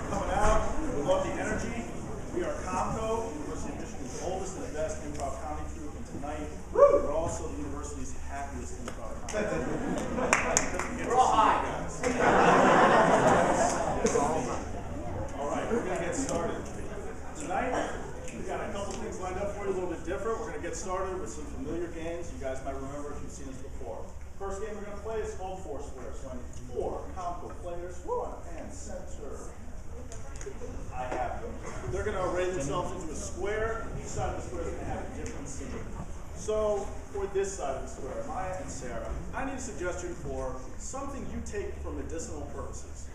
coming out. We love the energy. We are ComCo, University of Michigan's oldest and best improv comedy troupe, and tonight we're also the university's happiest improv comedy troupe. We're all high, guys. All right, we're going to get started. Tonight, we've got a couple things lined up for you, a little bit different. We're going to get started with some familiar games you guys might remember if you've seen us before. First game we're going to play is called Foursquare. So I need 4 ComCo players, front and center. I have them. They're going to array themselves into a square. Each side of the square is going to have a different scene. So for this side of the square, Maya and Sarah, I need a suggestion for something you take for medicinal purposes.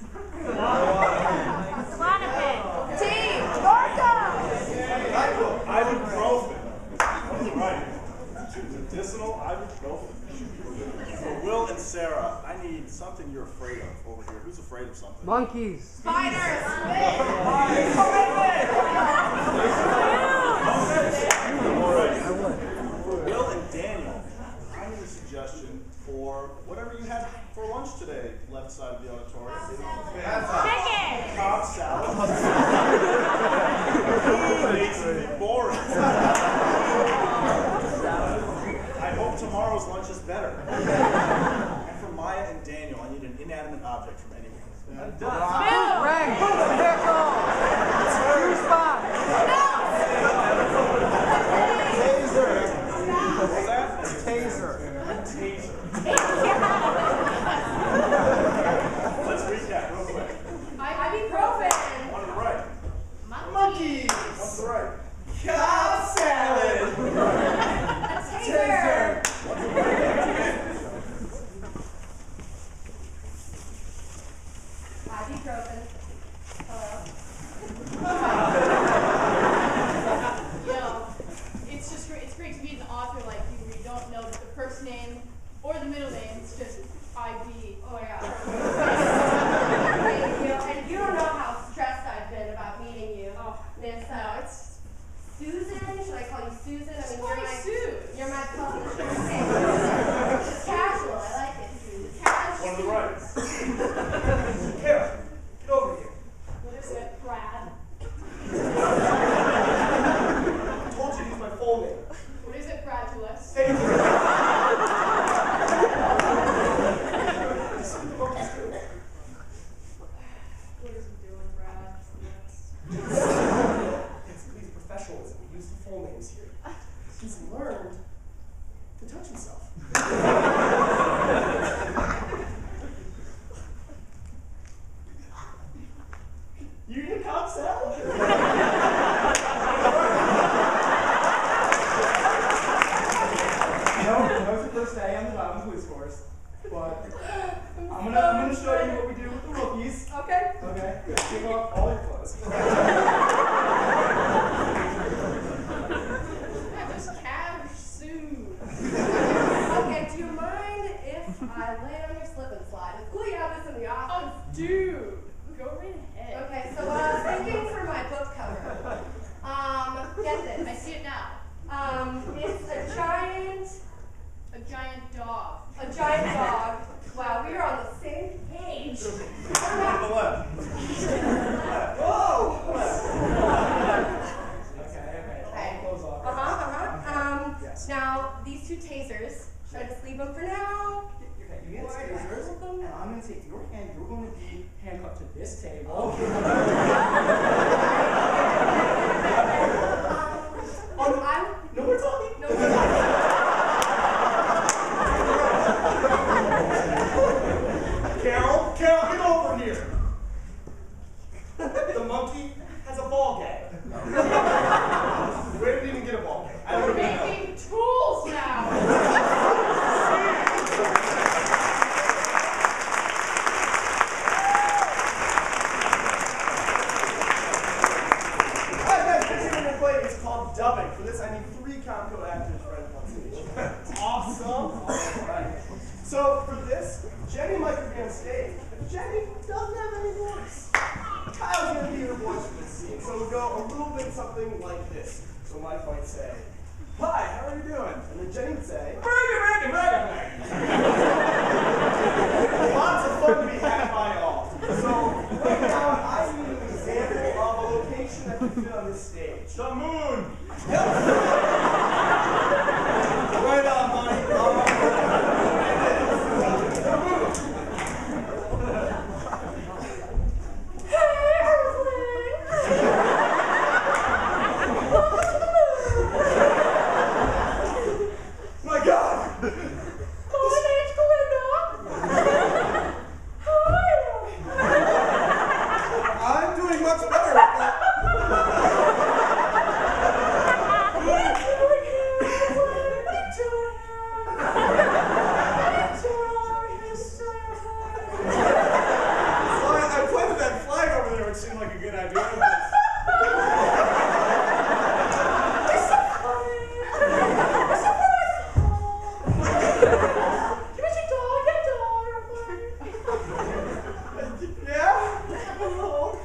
Klonopin. Team, Dorco. Ibuprofen. Right. Medicinal ibuprofen. For Will and Sarah, I need something you're afraid of over here. Who's afraid of something? Monkeys. Spiders. All right. For Will and Daniel, I need a suggestion for whatever you had for lunch today, left side of the auditorium. Chicken. Cobb salad. Makes it boring. I hope tomorrow's lunch is better. And for Maya and Daniel, I need an inanimate object from anyone. Ring. Pickle. Screw spot. Taser. What's that? Taser. A taser. Let's recap real quick. Ibuprofen. One to the right. Monkeys. One to the right. Cobb salad. A taser. One to the right. Ibuprofen. Hello. Yo, it's just great. It's great to meet an author like you, where you don't know the first name or the middle name. It's just IB. Oh my God. And you don't know how stressed I've been about meeting you. Oh, This, it's Susan? Should I call you Susan? I mean, call me Sue. you're my publisher. Okay. It's casual. I like it, Sue. Casual. One to the right. Kara, get over here. What is it, Brad? I told you to use my full name. What is it, Bradulus? Hey. What is he doing, Brad? It's please professionalism. We use the full names here. He's learned to touch himself. You eat a Cobb salad? No, that was the first day on the Bible police course. But I'm gonna show you what we do with the rookies. Okay. Okay? Take off all your clothes. Yeah, just cash soon. Okay, do you mind if I lay on your slip and slide? It's cool you have this in the office. Oh, dude, go right ahead. Okay, so what I was thinking for my book cover, get I this. see it now. It's a giant dog. giant dog. Wow, we are on the same page. One to the left. Whoa! Okay. Okay. All clothes off. Yes. Now, these 2 tasers, should I just leave them for now? Okay, you get Or do I scissors, hold them? and I'm going to take your hand. You're going to be handcuffed to this table. Oh, No more talking. No, Carol, get over here. The monkey has a ball gag. Where did he even get a ball gag? I We're don't even know. making tools now. Alright guys, this game we're gonna play is called dubbing. For this I need 3 ComCo actors right on stage. Awesome. Alright. So for this, Jenny might be on stage. But Jenny doesn't have any voice. Kyle's gonna be your voice for this scene. So we'll go a little bit something like this. So Mike might say, "Hi, how are you doing?" And then Jenny would say, "Ready." Lots of fun to be had by all. So right now I need an example that can fit on this stage? The moon! Right on, buddy. My God! I'm doing much better. I planted that flag over there, which seemed like a good idea. Yeah? Hello?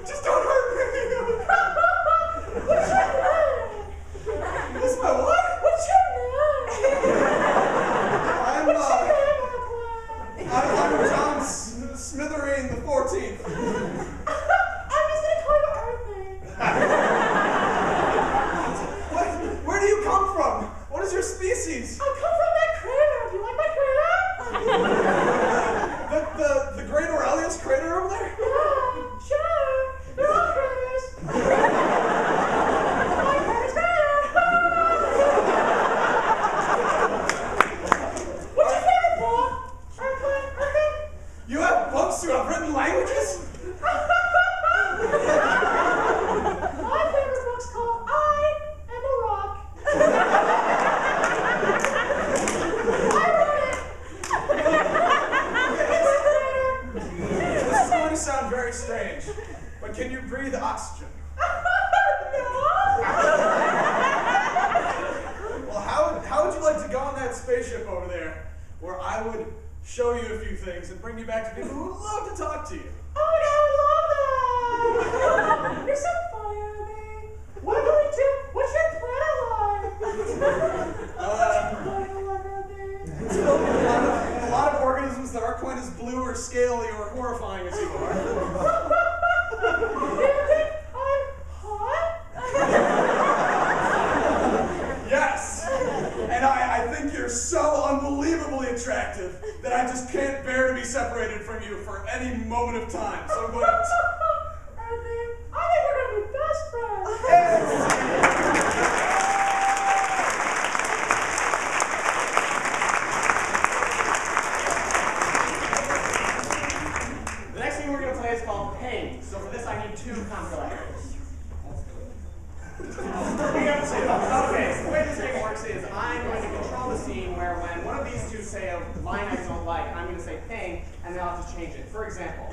Just don't hurt me. What's my what? What's your name? I'm John Smithereen the 14th. I'm just gonna call you Earthling. What? Where do you come from? What is your species? I come from that crater. Do you like my crater? The Great Aurelius crater over there? Yeah, sure. They're all craters. My crater's better. What's your favorite book? Earthling? You have books who have written languages? My favorite book's called I Am a Rock. I wrote it. This is going to sound very strange, but can you breathe oxygen? Well, how would you like to go on that spaceship over there, where I would show you a few things and bring you back to people who would love to talk to you? Oh, no, I love that! You're so funny, Abby. What do we do? What's your planet like? A lot of organisms that aren't quite as blue or scaly or horrifying as you are. Do you think I'm hot? Yes! And I think you're so unbelievably attractive that I just can't bear to be separated from you for any moment of time. So I'm going to... Abby, I think we're gonna be best friends. The next game we're going to play is called Ping. So for this, I need 2 ComCo actors. Okay, so the way this game works is I'm going to control the scene where when one of these two say a line I don't like, I'm going to say ping, and then I'll have to change it. For example,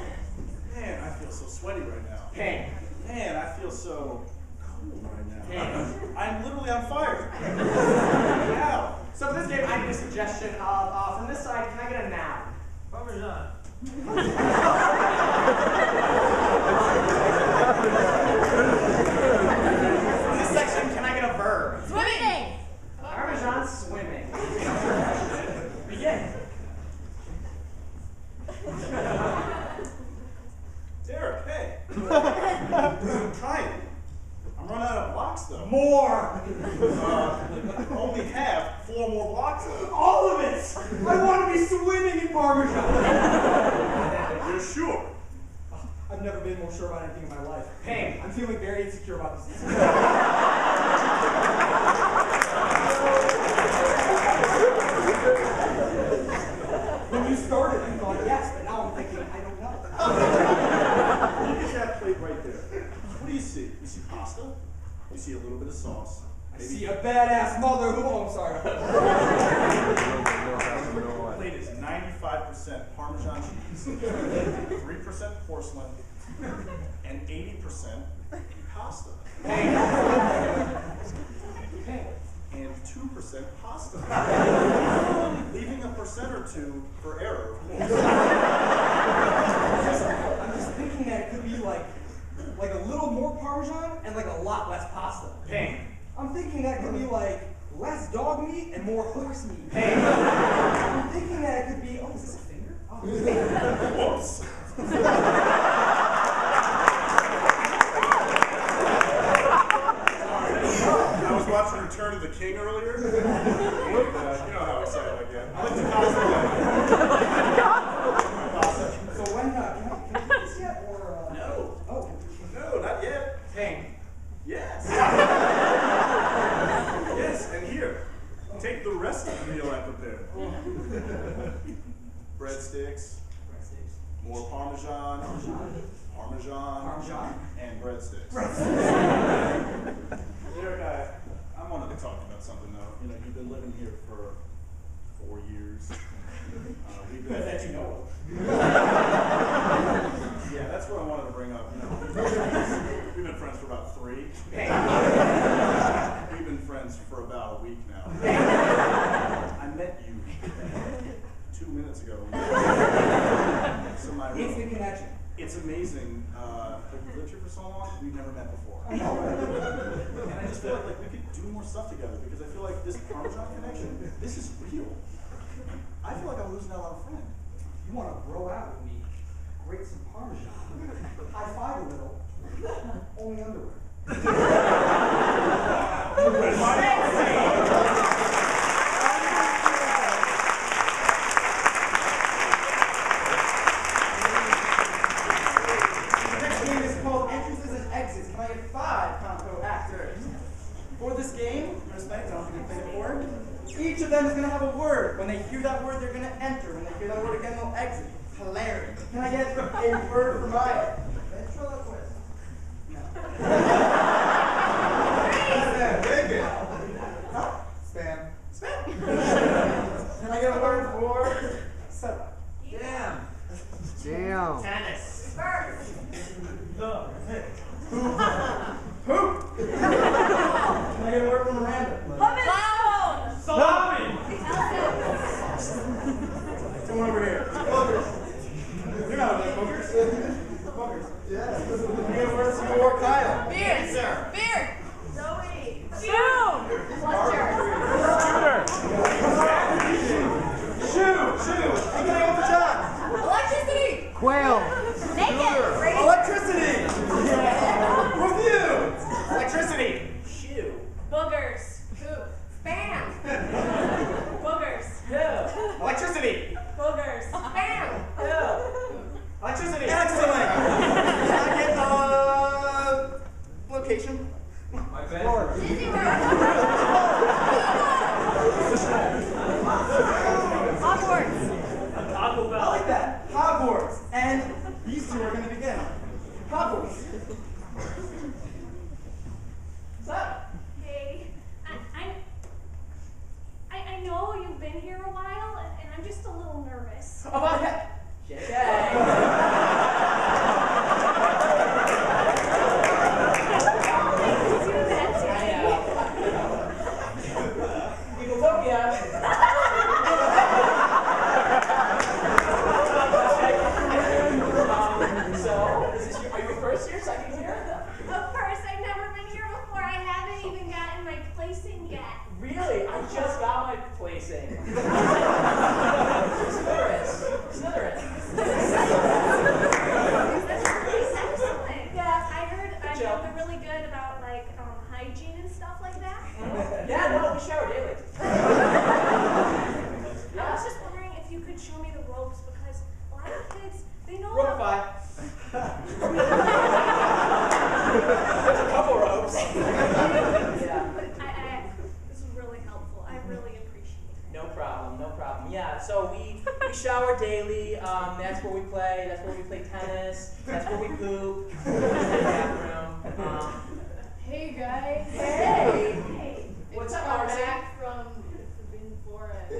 Man, I feel so sweaty right now. ping, Man, I feel so cold right now. ping. I'm literally on fire. Ow. So for this game, I need a suggestion of, from this side, can I get a noun? Parmesan. From this section, can I get a verb? Swimming. Parmesan swimming. Begin. Derek, hey. I'm trying. I'm running out of blocks though. More! Only have 4 more blocks left. All of it! I want to be swimming in Parmesan! You're sure? I've never been more sure about anything in my life. Ping. I'm feeling very insecure about this. When you started, I thought yes, but now I'm thinking, I don't know. Look at that plate right there. What do you see? You see pasta? You see a little bit of sauce. I see a badass mother who, oh, I'm sorry. The plate is 95% Parmesan cheese, 3% porcelain, and 80% pasta. And 2% pasta. Leaving a percent or two for error, of course. I'm just thinking that it could be like a little more Parmesan and like a lot less pasta. Ping. I'm thinking that could be like less dog meat and more horse meat. Ping. I'm thinking that it could be, oh, is this a finger? Oh. Whoops. Parmesan, and breadsticks. Derek, I wanted to talk about something though. You know, you've been living here for 4 years. That you know of. Yeah, that's what I wanted to bring up. You know, we've been friends for about 3. We've been friends for about a week now. I met you 2 minutes ago. It's the connection. It's amazing. We've lived here for so long, we've never met before. I know, right? And I just feel like we could do more stuff together because I feel like this Parmesan connection, this is real. I feel like I'm losing out on a friend. You want to grow out with me, grate some Parmesan, high five a little, only underwear. The next game is called Entrances and Exits. Can I get 5 ComCo actors? For this game, respect, I don't think we played it before. Each of them is going to have a word. When they hear that word, they're going to enter. When they hear that word again, they'll exit. Hilarious. Can I get a word for Maya? Ventriloquist. No. Huh? Spam. Spam. Can I get a word for Sarah? Damn. Tennis. First. Hoop. Can I get a word from Miranda? Salami. Someone over here. Boogers. You're not like boogers. Boogers. Yeah. Can I get a word from your Kyle? Beer. Sir. Beer. Zoe. Shoe. Fletcher. Shoe. Shoe. And can I go for John? Electricity. Quail. Naked. Electricity. Review. Electricity. Shoe. Boogers. Poop. Spam. Boogers. Electricity. Boogers. Spam. Electricity. Excellent. Can I get location? My bed. Disney World. Hogwarts. I like that. Hogwarts. And these two are going to begin. Hogwarts. What's up? Hey, I know you've been here a while, and I'm just a little nervous. About that. Are you first year, second year? Of course, I've never been here before. I haven't even gotten my placing yet. Really? I just got my placing. Slytherin. That's excellent. Yeah, I heard they're really good about like hygiene and stuff like that. Yeah, no, we shower daily. I was just wondering if you could show me the ropes because a lot of kids they know Rope about 5. There's a couple ropes. Yeah. This is really helpful. I really appreciate it. No problem, no problem. Yeah, so we shower daily. That's where we play. That's where we play tennis. That's where we poop. Bathroom. Hey guys. Hey. What's up, Marcy? back from the Forbidden Forest.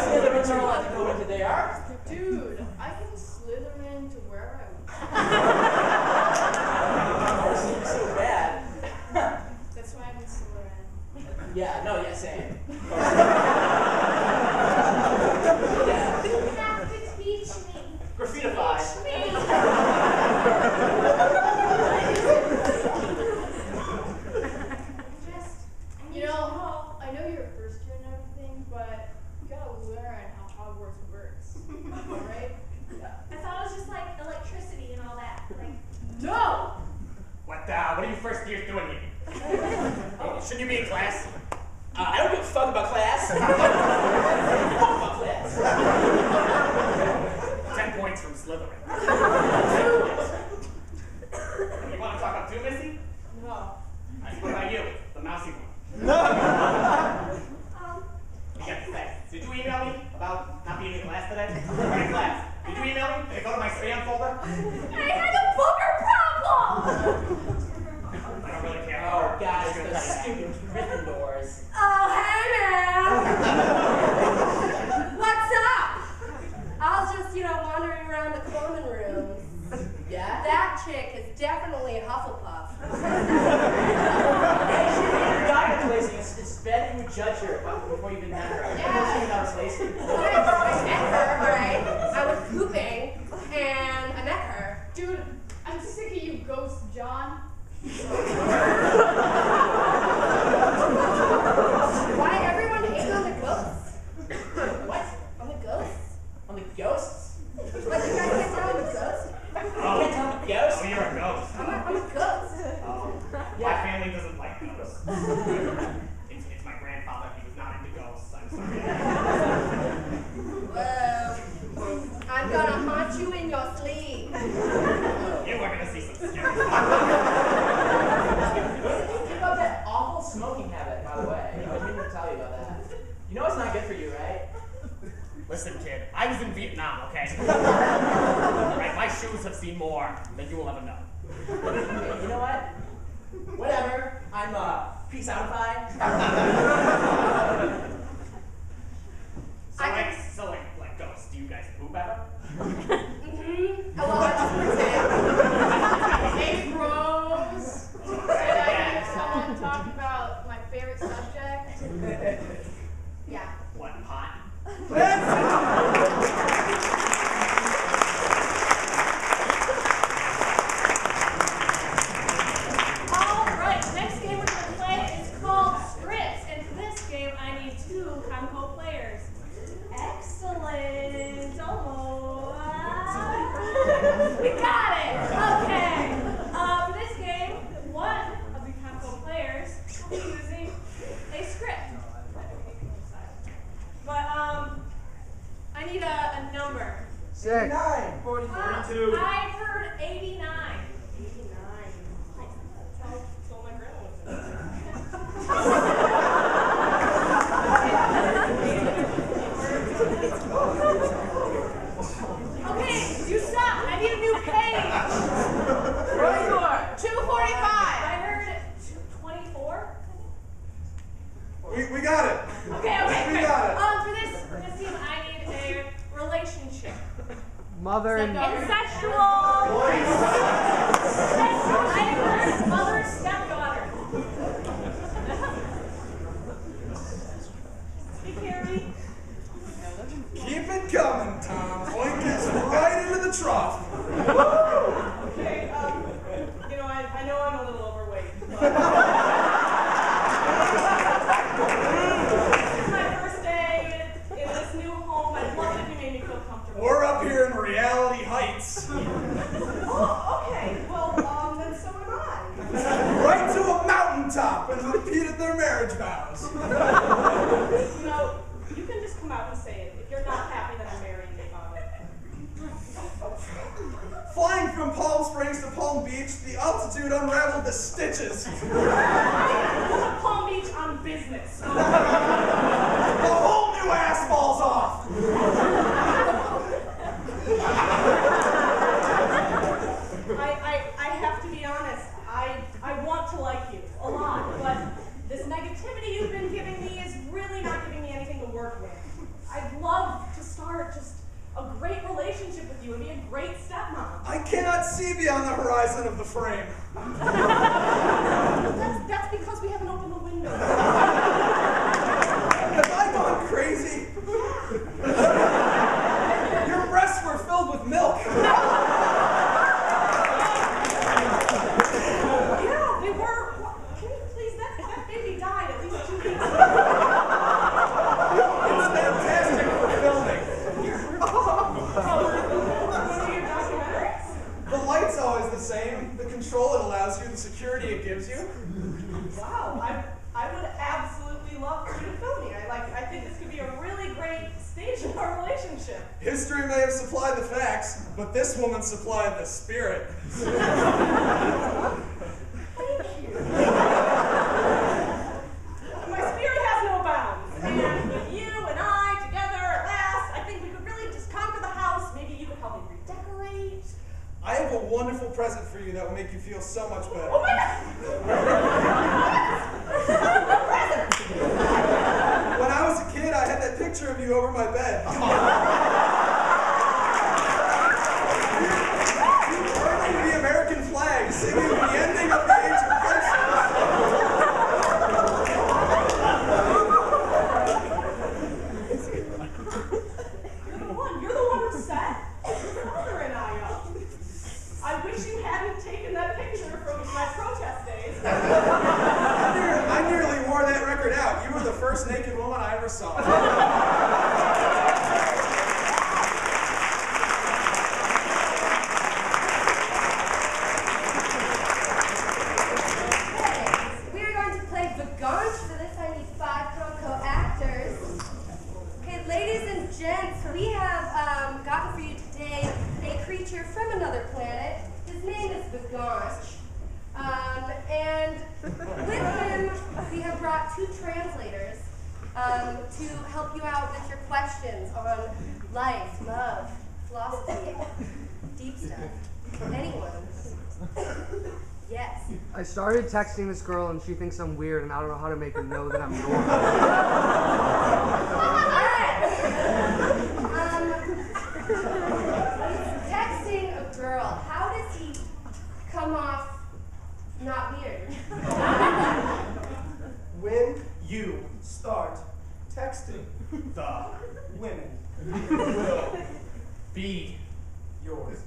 Slytherins are allowed to go into there. Dude, I can slither into where I want. Seems so bad. That's why I'm in Slytherin. Yeah, no, yeah, same. You have to teach me. Graffitified. Teach me. I know you're a first year and everything, but you gotta learn how Hogwarts works. Alright? I thought it was just like electricity and all that. Like, No! What are you first years doing here? Shouldn't you be in class? I don't give a fuck about class. Fuck about class. 10 points from Slytherin. You want to talk about 2, Missy? No. What about you? The mousy one. You got to say. Did you email me about not being taking a class today? What class? Did you email me? Did it go to my spam folder? I had a booger problem! I don't really care. Oh, guys, those stupid Gryffindors. Oh, hey, man! What's up? I was just, wandering around the common rooms. Yeah? That chick is definitely a Hufflepuff. Stop replacing us. It's better you would judge her before you even met her. Yeah. You're not replacing her. I met her, right? I was pooping, and I met her. Dude, I'm sick of you, Ghost John. Why everyone hates on the ghosts? What? On the ghosts? On the ghosts? Like, you guys can't tell I'm a ghost? Oh. You can't tell the ghosts? Oh, you're a ghost. I'm a ghost. Oh. Yeah. My family doesn't like ghosts. It's my grandfather. He was not into ghosts. I'm sorry. Well, I'm gonna haunt you in your sleep. You are gonna see some scary stuff. Give up that awful smoking habit, by the way. I was meaning to tell you about that. You know it's not good for you, right? Listen, kid. I was in Vietnam, okay? Right, my shoes have seen more than you will ever know. Hey, you know what? Whatever. I'm peace outified. So like ghosts, do you guys poop ever? Mm-hmm. Well, I just pretend. Hey, bros. Did I hear someone talk about my favorite subject? Yeah. What, pot? Alright, next game we're going to play is called Scripts. And for this game, I need 2 ComCo players. Excellent. Almost. We got it. Okay. For this game, one of the ComCo players will be using a script. But I need a number. 9, 40, 42. I heard 89. 89. So my grandma Okay, you suck. I need a new page. Where you are? 245. I heard 24. We got it. Okay, We great. got it. For this team, I need a relationship. Mother and Incestual. I heard mother, stepdaughter. Hey, Carrie. Keep it coming, Tom. Point gets right into the trough. Okay, I know I'm a little overweight. This is my first day in this new home. I'd love it if you made me feel comfortable. We're up here in Reality Heights. Oh, okay. Well, then so am I. Right to a mountaintop and repeated their marriage vows. You can just come out and say it. If you're not happy that I'm marrying your father. Flying from Palm Springs to Palm Beach, the altitude unraveled the stitches. Palm Beach on business. The whole new ass falls off. I have to be honest. I want to like you a lot, but this negativity you've been giving me is really not giving me anything to work with. I'd love to start just a great relationship with you and be a great stepmom. I cannot see beyond the horizon of the frame. That's because we haven't opened the window. Have I gone crazy? Your breasts were filled with milk. Yeah, they were. Can you please? That baby died at least 2 weeks ago. It's fantastic for filming. The light's always the same. The control it allows you, the security it gives you. Wow, I would absolutely love for you to film me. I think this could be a really great stage in our relationship. History may have supplied the facts, but this woman supplied the spirit. Thank you. My spirit has no bounds, and with you and I together at last, I think we could present for you that will make you feel so much better. Oh my God! When I was a kid, I had that picture of you over my bed. You were wearing the American flag, singing the ending of the Age of You're the one who said your father and I up. I wish you hadn't taken that picture from my protest days. I nearly wore that record out. You were the first naked woman I ever saw. We are going to play Vaganche. For this, I need 5 ComCo actors. Okay, ladies and gents, we have gotten for you today a creature from another planet. His name is Vaganche. And with him, we have brought 2 translators to help you out with your questions on life, love, philosophy, deep stuff. Anyone? Yes. I started texting this girl and she thinks I'm weird and I don't know how to make her know that I'm normal. Texting a girl, how does he come off not weird? When you start texting the women will Be yours.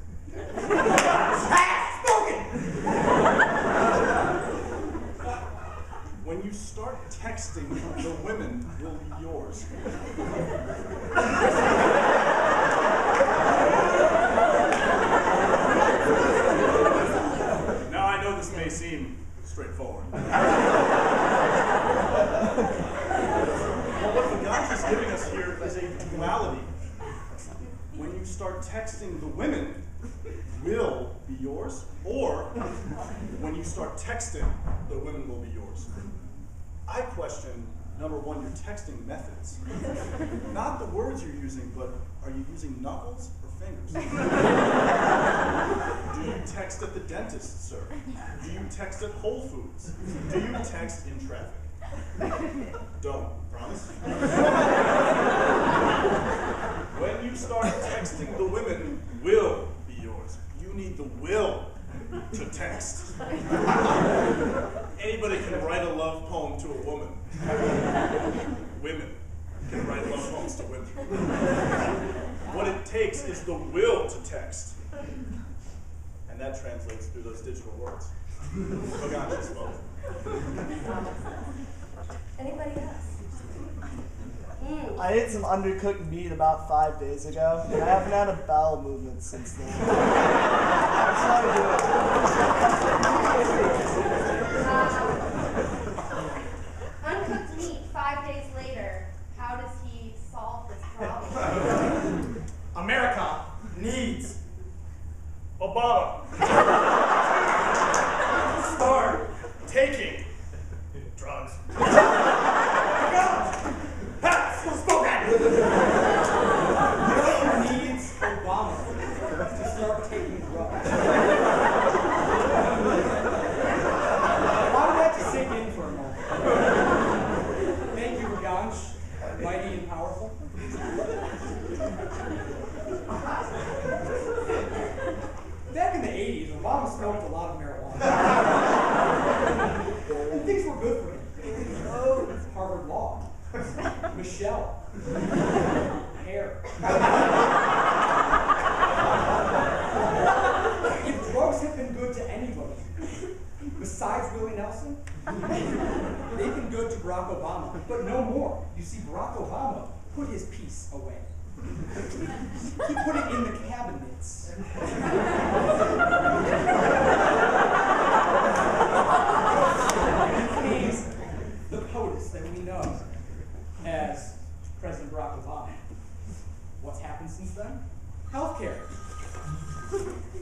When you start texting, the women will be yours. Now I know this may seem straightforward. Well, what Vaganche is giving us here is a duality. When you start texting, the women will be yours, or when you start texting, the women will be yours. I question, number one, your texting methods. Not the words you're using, but are you using knuckles or fingers? Do you text at the dentist, sir? Do you text at Whole Foods? Do you text in traffic? Don't, promise? When you start texting, the women will be yours. You need the will to text. Anybody can write a love poem to a woman. Women can write love poems to women. What it takes is the will to text. And that translates through those digital words. Vaganche spoke. Anybody else? I ate some undercooked meat about 5 days ago, and I haven't had a bowel movement since then. That's how I do it. Uncooked meat 5 days later. How does he solve this problem? America Needs Obama. start taking drugs. Needs Obama to start taking drugs. Why would that just sink in for a moment? Thank you, Vaganche, mighty and powerful. Back in the 80s, Obama smoked a lot of marijuana. And things were good for him. Oh, Harvard Law. Michelle. Hair. If drugs have been good to anybody, besides Willie Nelson, they've been good to Barack Obama, but no more. You see, Barack Obama put his peace away. He put it in the cabinets. He became the POTUS that we know as President Barack Obama. What's happened since then? Healthcare.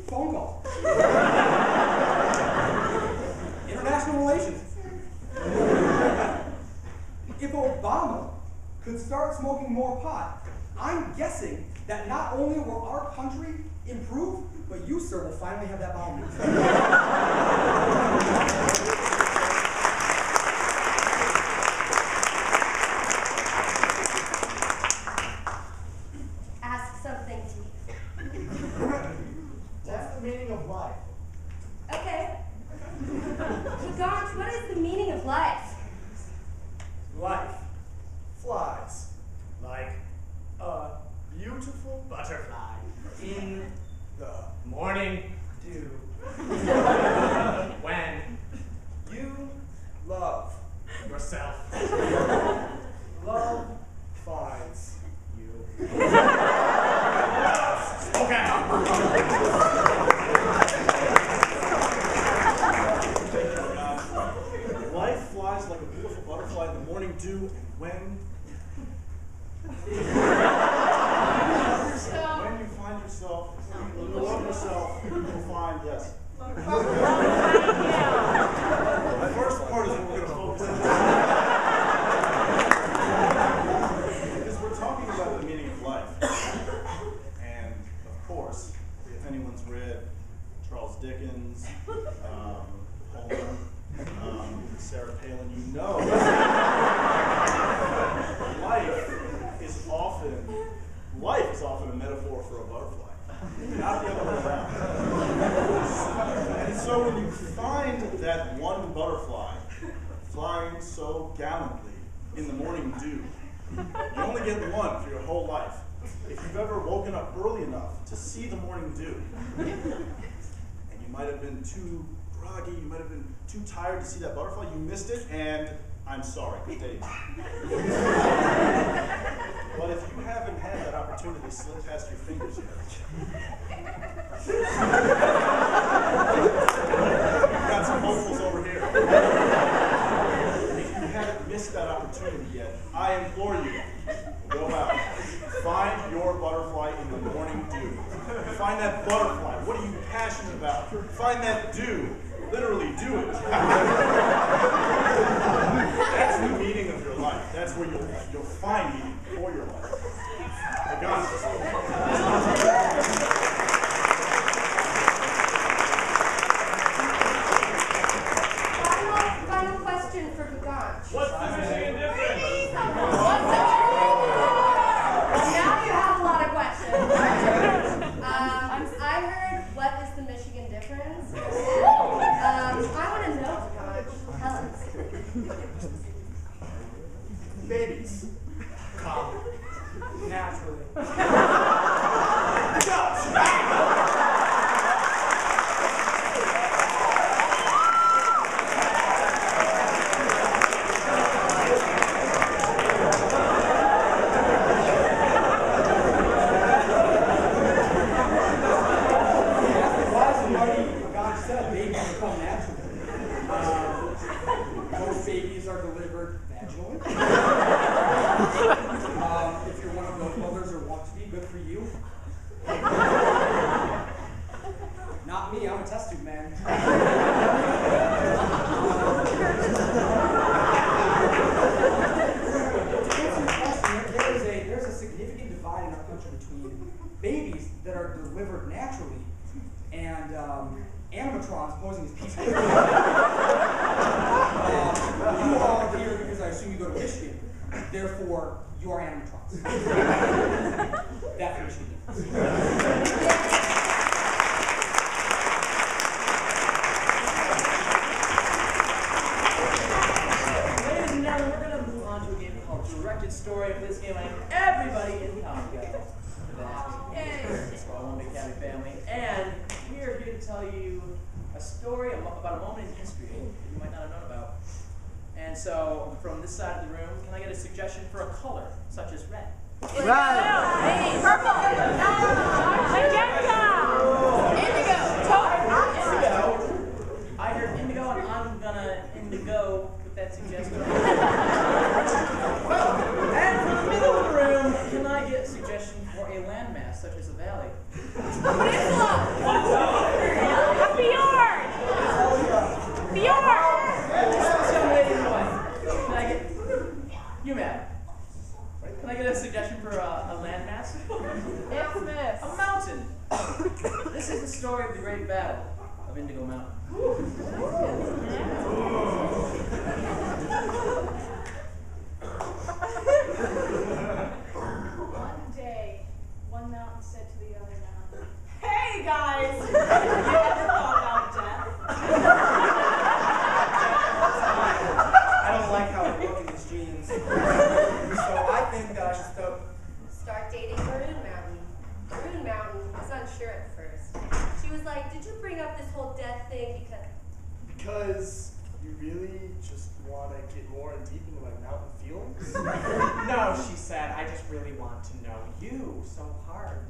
Phone call. International relations. If Obama could start smoking more pot, I'm guessing that not only will our country improve, but you, sir, will finally have that bowel movement. Ask something deep. What's the meaning of life? Okay. Gaunt, what is the meaning of life? Life flies like a beautiful butterfly in the Morning dew. when You love yourself. love finds you. Okay. Life flies like a beautiful butterfly in the morning dew, and when you find yourself, when you love yourself, you'll find, yes. The first part is what we're going to focus on. Because we're talking about the meaning of life. And, of course, if anyone's read Charles Dickens, Homer, Sarah Palin, you know life is often a metaphor for a butterfly, not the other way around. And so when you find that one butterfly flying so gallantly in the morning dew, you only get one for your whole life. If you've ever woken up early enough to see the morning dew, and you might have been too groggy, you might have been too tired to see that butterfly, you missed it, and I'm sorry, good day. But if you haven't had that opportunity slip past your fingers yet, we've got some hopefuls over here. If you haven't missed that opportunity yet, I implore you, go out. Find your butterfly in the morning dew. Find that butterfly. What are you passionate about? Find that dew. Literally do it. That's the meaning of your life. That's where you'll find meaning for your life. Final question for Gaunt. What's the Michigan difference? Now you have a lot of questions. I heard, what is the Michigan difference? I want to know, Gaunt. Tell us. Babies come Naturally. Most babies are delivered vaginally. If you're one of those mothers or want to be, good for you. Not me, I'm a test tube man. There's a significant divide in our country between babies that are delivered naturally and animatrons posing as people. You all are here because I assume you go to Michigan. Therefore, you are animatrons. That's Michigan. Ladies and gentlemen, we're going to move on to a game called Directed Story. For this game, I have everybody in ComCo. So one big happy family. And we are here to tell you a story about a moment in history that you might not have known about. And so, from this side of the room, can I get a suggestion for a color, such as red? Right. Purple. Magenta. Indigo. Taupe. Indigo. I heard indigo, and I'm gonna indigo with that suggestion. And from the middle of the room, can I get a suggestion for a landmass, such as a valley? Peninsula. A fjord. Fjord. This young lady in white. Can I get you, Matt? Can I get a suggestion for a landmass? It This is the story of the Great Battle of Indigo Mountain. One day, one mountain said to the other mountain, Hey guys! You ever thought about death? I don't like how I look in these jeans. So I think that I should Start dating Maroon Mountain. Maroon Mountain was unsure at first. She was like, did you bring up this whole death thing Because you really just want to get more and deep into my mountain feelings? No, she said, I just really want to know you so hard.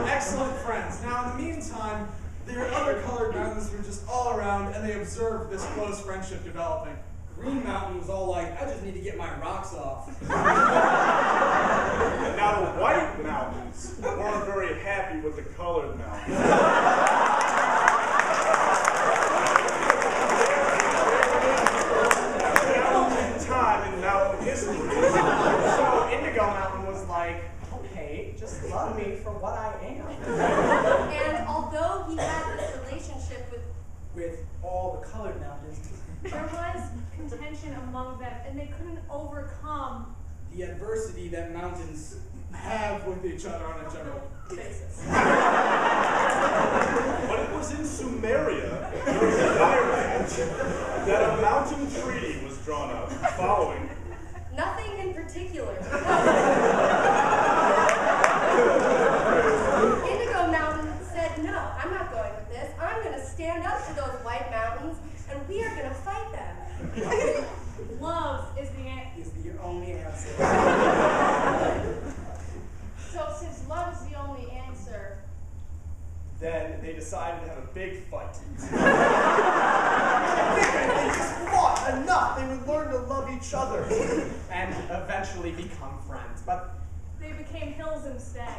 Excellent friends. Now, in the meantime, their other colored mountains were just all around, and they observed this close friendship developing. Green Mountain was all like, I just need to get my rocks off. And now the white mountains weren't very happy with the colored mountains. Time in mountain history. So Indigo Mountain was like, okay, just love me for what I am. And although he had this relationship With all the colored mountains. there was contention among them, and they couldn't overcome. The adversity that mountains Have with each other on a general basis. But it was in Sumeria, during the Iron Age, that a mountain treaty was drawn up following. nothing in particular. Indigo Mountain said, no, I'm not going with this. I'm going to stand up to those white mountains, and we are going to fight them. Love is the answer. Is the only answer. So since love is the only answer, Then they decided to have a big fight. They just fought enough. They would learn to love each other. And eventually become friends. But They became hills instead.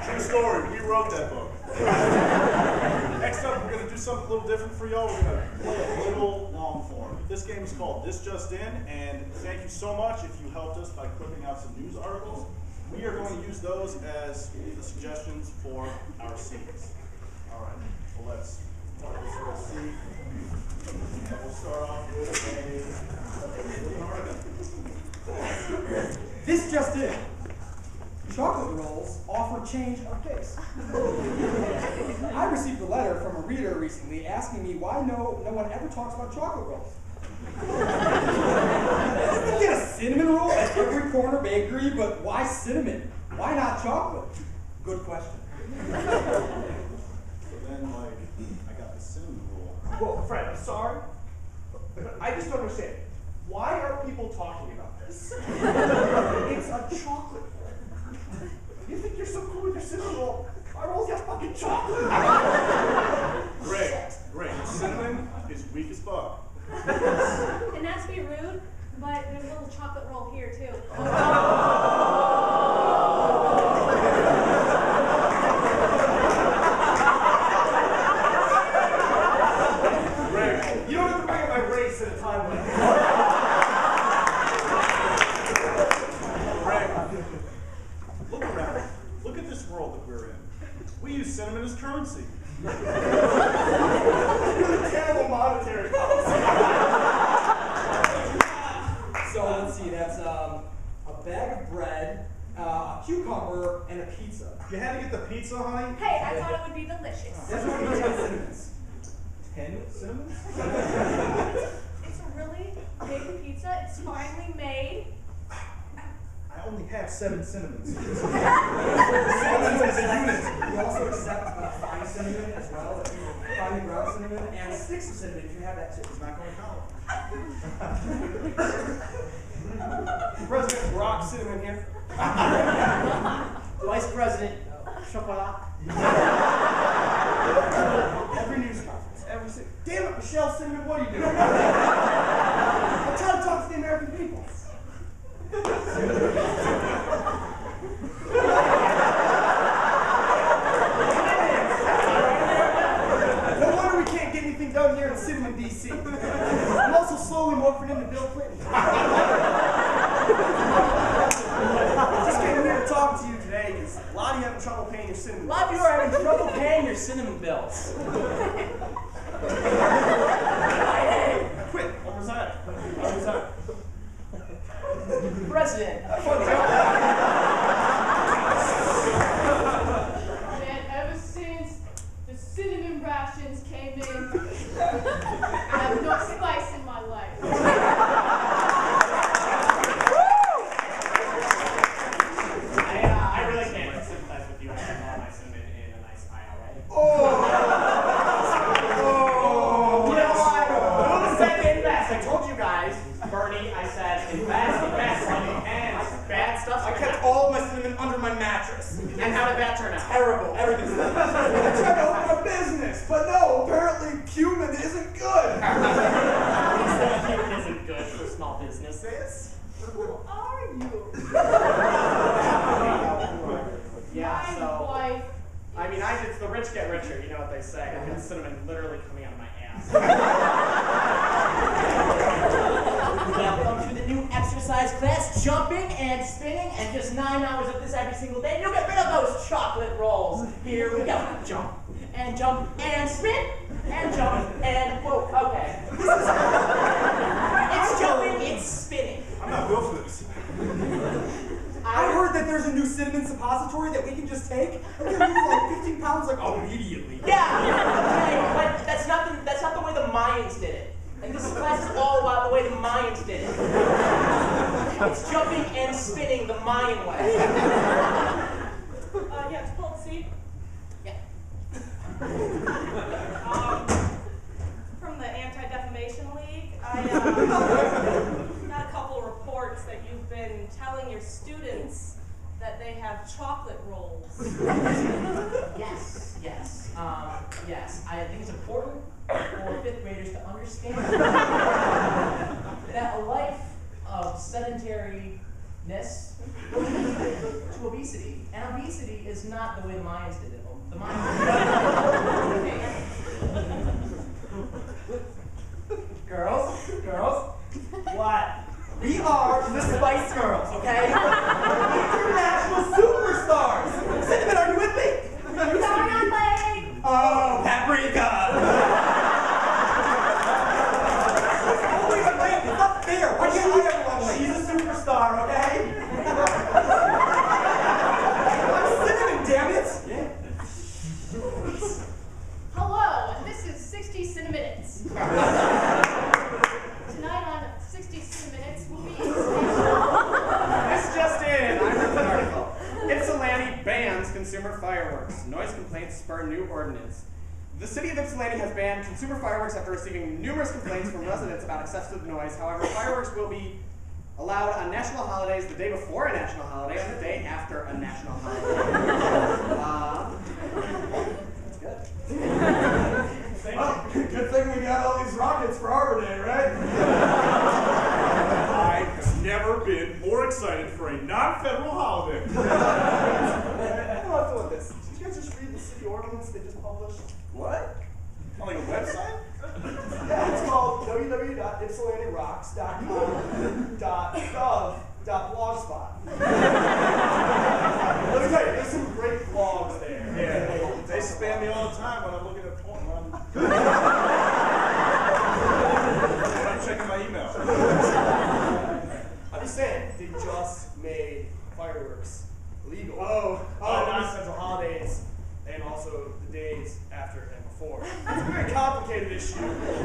True story, we wrote that book. Next up, we're going to do something a little different for y'all. We're going to play a little long form. This game is called This Just In, and thank you so much if you helped us by clipping out some news articles. We are going to use those as the suggestions for our scenes. All right, so let's see. We'll start off with This just in. Chocolate rolls offer change of pace. I received a letter from a reader recently asking me why no one ever talks about chocolate rolls. You get a cinnamon roll at every corner bakery, but why cinnamon? Why not chocolate? Good question. So then, like, I got the cinnamon roll. Well, Fred, I'm sorry. I just don't understand. Why are people talking about this? It's a chocolate roll. You think you're so cool with your cinnamon roll? My roll's got fucking chocolate. Great. Cinnamon is weak as fuck. And not to be rude, but there's a little chocolate roll here too. Greg, you don't have to bring up my race at a time like this. Greg, look around. Look at this world that we're in. We use cinnamon as currency. Terrible monetary policy. So let's see, that's a bag of bread, a cucumber, and a pizza. You had to get the pizza, honey? Hey, I thought it would be delicious. That's what we 10 cinnamons. 10 cinnamons? It's a really big pizza. It's finely made. I only have 7 cinnamons. Cinnamon is a unit. We also accept fine cinnamon as well, finely ground cinnamon, and sticks of cinnamon if you have that too. It's not going to count. President Barack Cinnamon here. Vice President Chocolat. Every news conference, every single. Damn it, Michelle Cinnamon, what are you doing? I'm trying to talk to the American people. having trouble paying your cinnamon bills. Quick, one more time. One more time. President. And ever since the cinnamon rations came in, I have no spice in my life. I really can't sympathize with you. I have all my cinnamon in a nice IRA. Oh! You know what? Who said invest? I told you guys. Bernie, I said invest, money, and bad stuff. I kept all my cinnamon under my mattress. And how did that turn out? Terrible. Everything's I tried to open a business, but no, apparently cumin isn't good. Cumin isn't good for small businesses. Who are you? Yeah, My so wife. I mean, it's the rich get richer. You know what they say. I got cinnamon literally coming out of my ass. Welcome to the new exercise class, jumping and spinning, and just 9 hours of this every single day. You'll get rid of those chocolate rolls. Here we go. Jump and spin and jump and whoa. Okay. It's jumping, it's spinning. I'm not built for this. I heard that there's a new cinnamon suppository that we can just take and we can lose like 15 pounds like immediately. Yeah, but that's not the way the Mayans did it. And this class is all about the way the Mayans did it. It's jumping and spinning the Mayan way. Yeah, just pull the seat. Yeah. From the Anti-Defamation League, I got a couple of reports that you've been telling your students that they have chocolate rolls. Yes. Yes. I think it's important for 5th graders to understand that a life of sedentariness will lead to obesity. And obesity is not the way the Mayans did it. The Mayans Girls? What? We are the Spice Girls, okay? International superstars! Cinnamon, are you with me? Sorry I'm late. Oh, paprika! Oh, wait, it's not fair. Why can't I have one late? She's a superstar, okay? I'm cinnamon, damn it! Yeah. Hello, and this is 60 Cinnaminutes. Tonight on 60 Cinnaminutes will be This just in, I read the article. Ypsilanti bans consumer fireworks. Noise complaints spur new ordinance. The city of Ypsilanti has banned consumer fireworks after receiving numerous complaints from residents about excessive noise. However, fireworks will be allowed on national holidays, the day before a national holiday, and the day after a national holiday. That's good. Well, good thing we got all these rockets for Arbor Day, right? I've never been more excited for a non-federal holiday. I don't know what this. Did you guys just read the city ordinance they just published? What? On like a website? Yeah, it's called www.ypsilantirocks.com.gov.blogspot. Let me tell you, there's some great blogs there. Yeah, they spam me all the time when I'm looking at porn. When I'm checking my email. I'm just saying, they just made fireworks illegal. Oh, non-essential holidays, and also the days after and before. It's a very complicated issue, a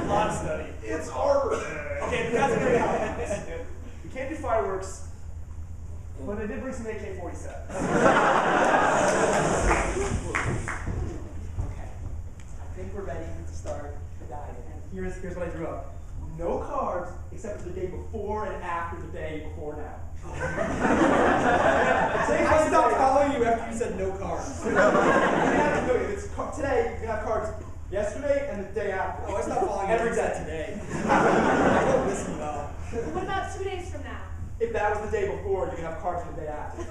lot of study. It's Arbor Day. Okay, but that's very complicated. We can't do fireworks, but they did bring some AK-47s. Okay, I think we're ready to start the diet. And here's what I drew up. No carbs except for the day before and after the day before now. I stopped following you after you said no carbs. Today, you can have carbs yesterday and the day after. Oh, I stopped following you every day. today. I don't listen well. What about 2 days from now? If that was the day before, you can have carbs the day after.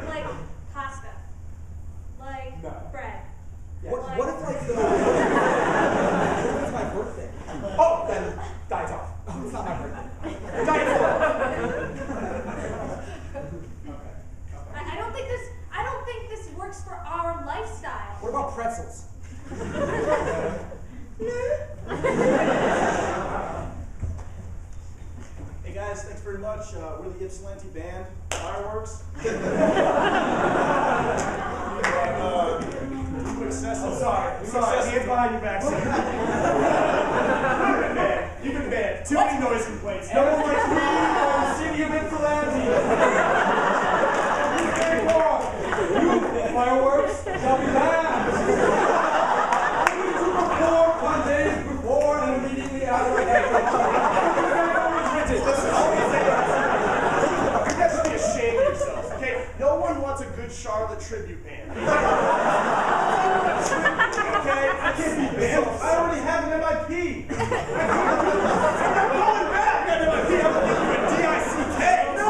Like pasta. Like No. bread. Yeah. What if like the it's my birthday? Oh, then diet's off. Oh, it's not my birthday. Diet's off. I don't think this works for lifestyle. What about pretzels? Hey guys, thanks very much. We're the Ypsilanti Band. Fireworks. Excessive. I'm sorry. Hands behind your back, sir. You've been banned. Too many noise complaints. No one likes me or the city of Ypsilanti. You fireworks shall be banned. Only to perform on days before and immediately after. Listen, you guys should be ashamed of yourselves, okay? No one wants a good Charlotte tribute band. Okay? I can't be banned. I already have an MIP. I'm not going back. I got an MIP. I'm going to give you a DICK. No!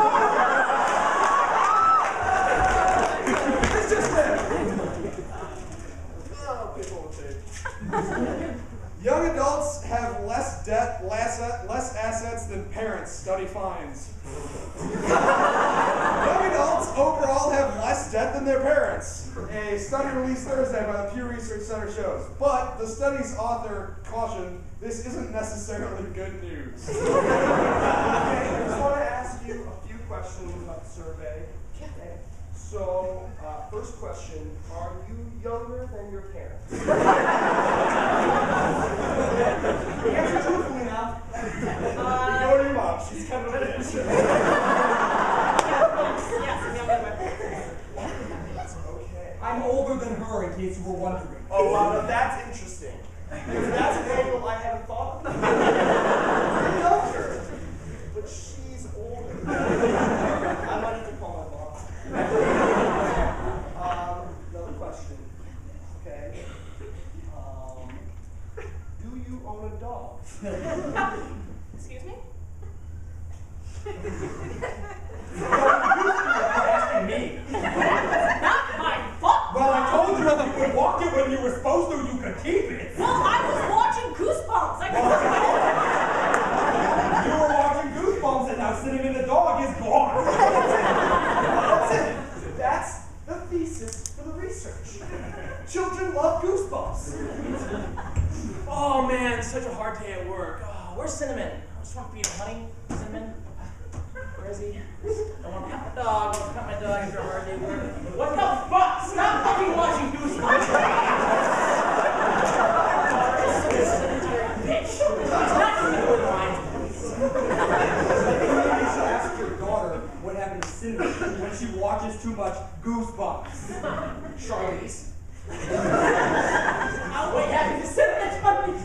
It's just that. Oh, people will take. Young adults have less debt, less assets than parents, study finds. Young adults overall have less debt than their parents. A study released Thursday by the Pew Research Center shows. But the study's author cautioned this isn't necessarily good news. Okay, I just want to ask you a few questions about the survey. Okay. So, first question, are you younger than your parents? Answer truthfully now. Go to your mom, she's kind of a bitch. Yes, I'm younger than my parents. Okay. I'm older than her, in case you were wondering. Oh, wow, now that's interesting. Because that's an angle I haven't thought of. You're younger, but she's older. I might need to call my mom. Another question. Okay. Do you own a dog? Excuse me? Asking me. Not my fault. Well, I told you if you would walk it when you were supposed to, you could keep it. Well, I was watching Goosebumps. You were watching Goosebumps, and now sitting in the dog is gone. That's it. That's the thesis for the research. Children love Goosebumps. Oh man, such a hard day at work. Oh, where's Cinnamon? I just want to feed him honey. Cinnamon? Where is he? I want to pet my dog. I want to pet my dog after a hard day at work. What the fuck? Stop fucking watching Goosebumps! Bitch. It's not even good lines. You should ask your daughter what happened to Cinnamon when she watches too much Goosebumps. Charlie's. What happened to Cinnamon?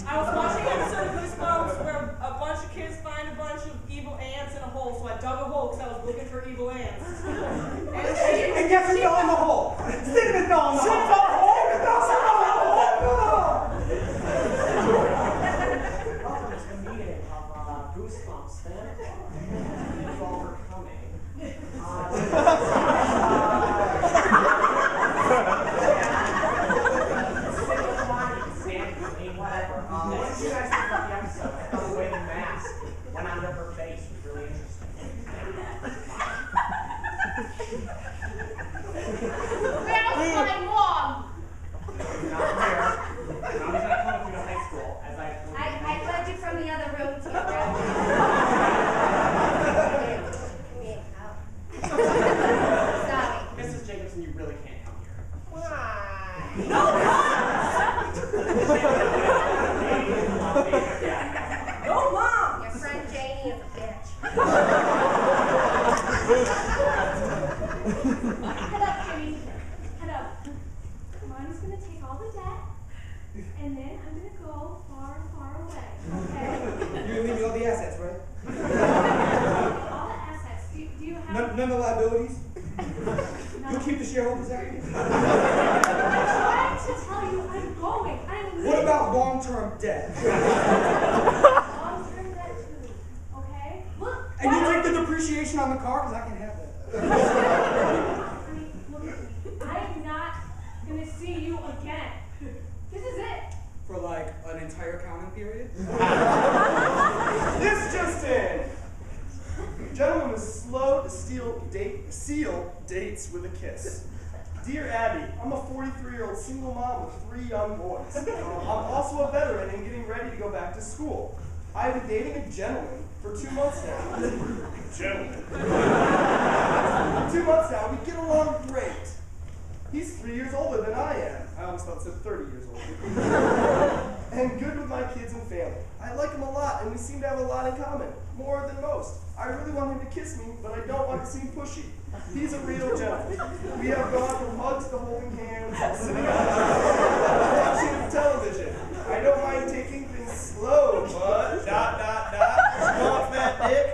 I was watching an episode of Goosebumps where a bunch of kids find a bunch of evil ants in a hole, so I dug a hole because I was looking for evil ants. And guess who fell in the hole? Cinnamon fell in the hole! Welcome to the meeting of Goosebumps fan club. Thank you all for coming. Whatever. What did you guys think about the episode? I thought the way the mask went onto her face was really interesting. Where's my mom? Not here. Mommy's not coming through to high school, as I heard you from the other room, too. Sorry. Mrs. Jacobson, you really can't come here. Why? No, Go, Mom! Your friend Janie is a bitch. Head up, Jimmy. Head up. Mommy's gonna take all the debt, and then I'm gonna go far, far away. Okay? You're leaving all the assets, right? All the assets. Do you have? None of the liabilities? You'll keep the shareholders equity? I'm trying to tell you, I'm going. I'm leaving. What about long-term debt? Long-term debt too. Okay? Look. And you take the depreciation on the car? Because I can have that. Honey, look at me. I'm not gonna see you again. This is it. For like an entire counting period? This just in. Gentleman is slow to seal dates with a kiss. Dear Abby, I'm a 40 43-year-old single mom with 3 young boys. I'm also a veteran and getting ready to go back to school. I've been dating a gentleman for 2 months now. Gentlemen. For 2 months now, we get along great. He's 3 years older than I am. I almost thought it said 30 years older. And good with my kids and family. I like him a lot, and we seem to have a lot in common. More than most. I really want him to kiss me, but I don't want to seem pushy. He's a real gentleman. We have gone from hugs to holding hands, sitting on the watching television. I don't mind taking things slow, but ... She wants that dick.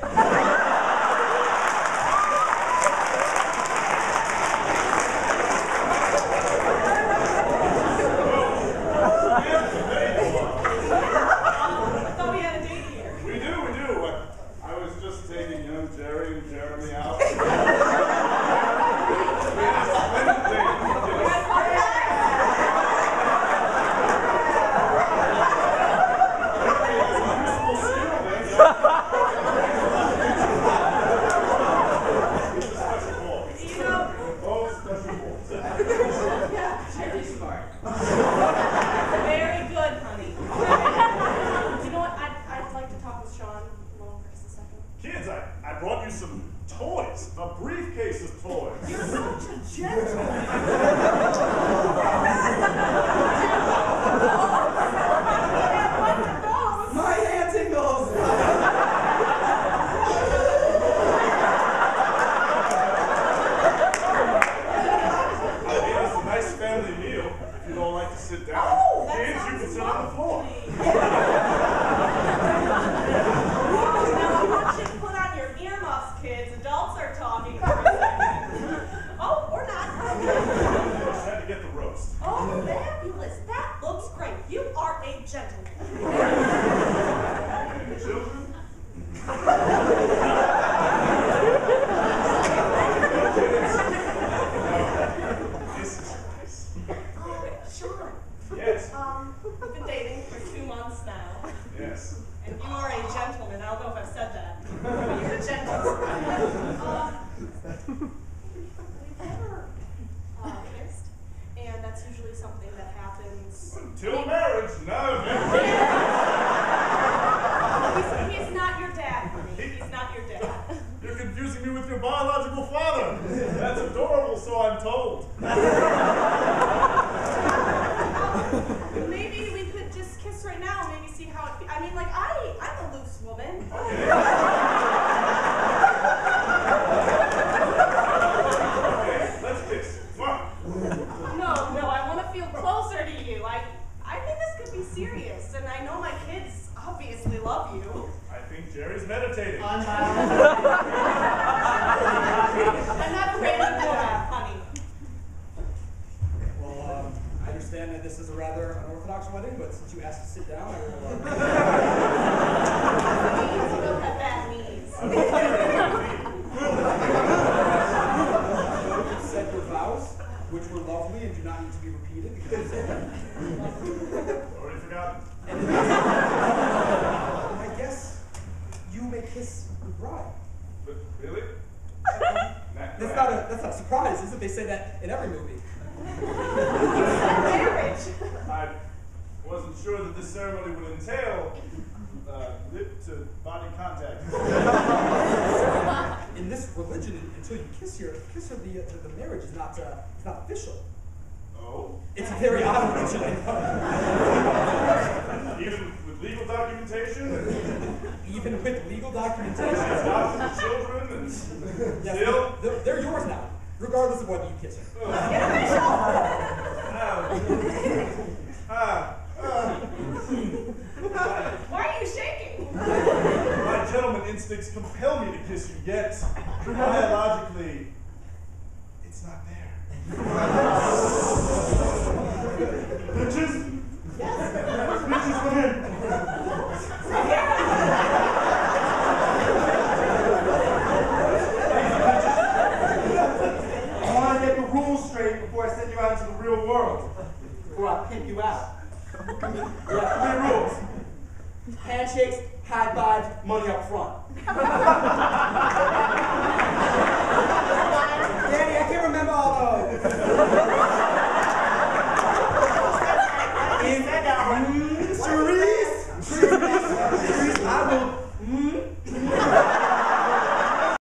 Handshakes, high fives, money up front.